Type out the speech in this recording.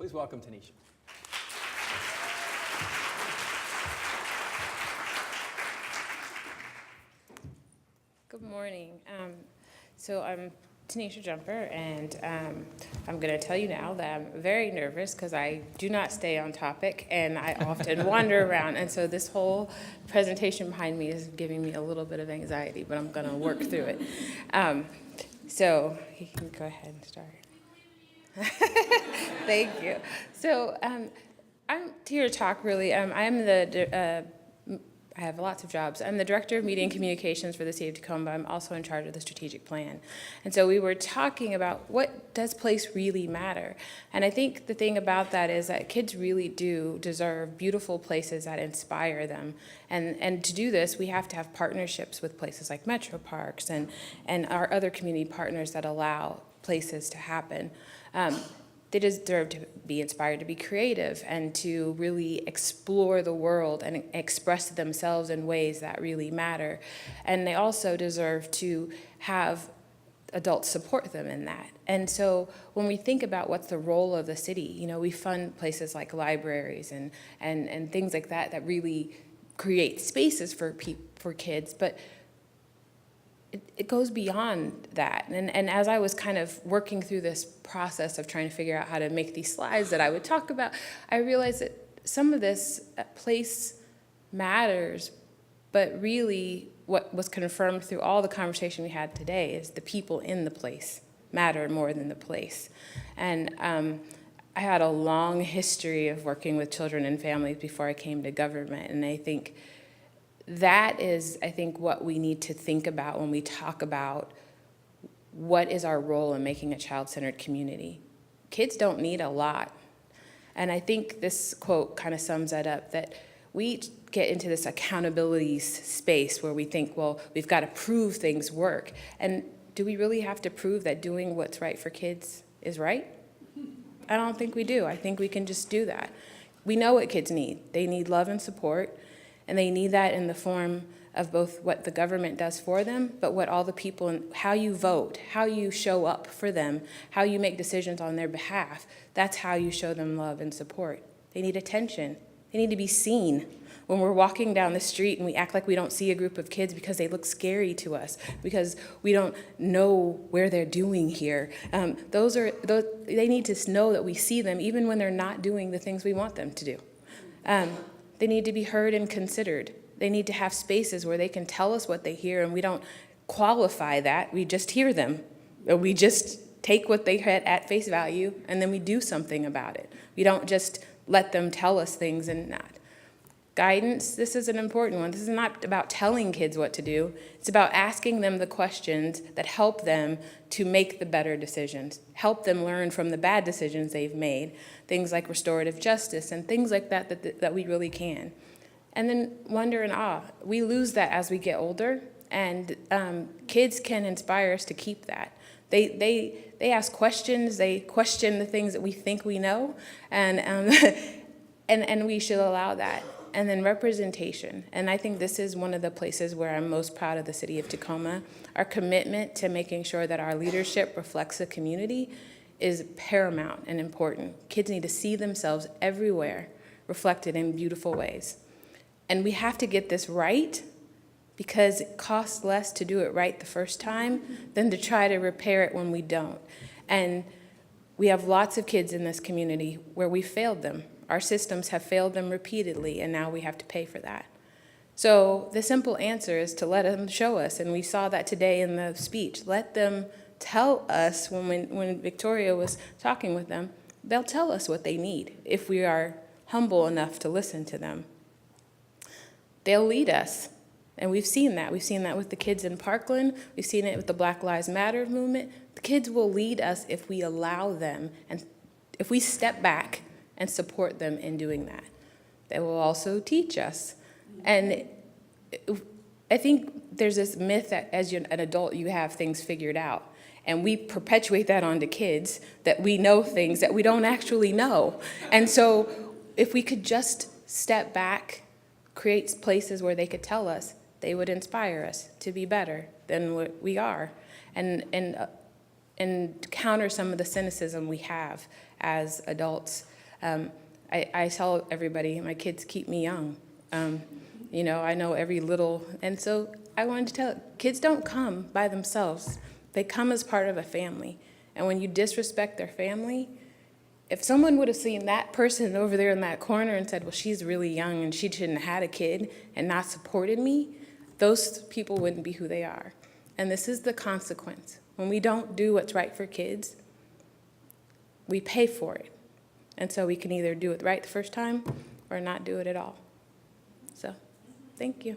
Please welcome Tanisha. Good morning. So I'm Tanisha Jumper, and I'm going to tell you now that I'm very nervous because I do not stay on topic, and I often wander around. And so this whole presentation behind me is giving me a little bit of anxiety, but I'm going to work through it. So you can go ahead and start. Thank you. So I'm here to talk, really. I have lots of jobs. I'm the Director of Media and Communications for the City of Tacoma. I'm also in charge of the strategic plan. And so we were talking about what does place really matter? And I think the thing about that is that kids really do deserve beautiful places that inspire them. And to do this, we have to have partnerships with places like Metro Parks and our other community partners that allow places to happen. They deserve to be inspired to be creative and to really explore the world and express themselves in ways that really matter. And they also deserve to have adults support them in that. And so when we think about what's the role of the city, we fund places like libraries and things like that that really create spaces for kids, but it goes beyond that. And as I was kind of working through this process of trying to figure out how to make these slides that I would talk about, I realized that some of this place matters, but really what was confirmed through all the conversation we had today is the people in the place matter more than the place. And I had a long history of working with children and families before I came to government, and I think that is, what we need to think about when we talk about what is our role in making a child-centered community. Kids don't need a lot. And I think this quote kind of sums that up, that we get into this accountability space where we think, well, we've got to prove things work. And do we really have to prove that doing what's right for kids is right? I don't think we do. I think we can just do that. We know what kids need. They need love and support. And they need that in the form of both what the government does for them, but what all the people, and how you vote, how you show up for them, how you make decisions on their behalf. That's how you show them love and support. They need attention. They need to be seen. When we're walking down the street and we act like we don't see a group of kids because they look scary to us, because we don't know where they're doing here. They need to know that we see them even when they're not doing the things we want them to do. They need to be heard and considered. They need to have spaces where they can tell us what they hear, and we don't qualify that. We just hear them. We just take what they had at face value, and then we do something about it. We don't just let them tell us things and not. Guidance, this is an important one. This is not about telling kids what to do. It's about asking them the questions that help them to make the better decisions, help them learn from the bad decisions they've made, things like restorative justice and things like that we really can. And then wonder and awe. We lose that as we get older, and kids can inspire us to keep that. They ask questions, they question the things that we think we know, and we should allow that. And then representation. And I think this is one of the places where I'm most proud of the City of Tacoma. Our commitment to making sure that our leadership reflects the community is paramount and important. Kids need to see themselves everywhere reflected in beautiful ways. And we have to get this right, because it costs less to do it right the first time than to try to repair it when we don't. And we have lots of kids in this community where we failed them. Our systems have failed them repeatedly, and now we have to pay for that. So the simple answer is to let them show us, and we saw that today in the speech. Let them tell us, when Victoria was talking with them, they'll tell us what they need if we are humble enough to listen to them. They'll lead us, and we've seen that. We've seen that with the kids in Parkland. We've seen it with the Black Lives Matter movement. The kids will lead us if we allow them, and if we step back and support them in doing that. They will also teach us. And I think there's this myth that as an adult you have things figured out. And we perpetuate that onto kids, that we know things that we don't actually know. And so if we could just step back, create places where they could tell us, they would inspire us to be better than what we are. And counter some of the cynicism we have as adults. I tell everybody, my kids keep me young. You know, I know every little, and so I wanted to tell, kids don't come by themselves. They come as part of a family. And when you disrespect their family, if someone would have seen that person over there in that corner and said, well, she's really young and she shouldn't have had a kid and not supported me, those people wouldn't be who they are. And this is the consequence. When we don't do what's right for kids, we pay for it. And so we can either do it right the first time or not do it at all. So, thank you.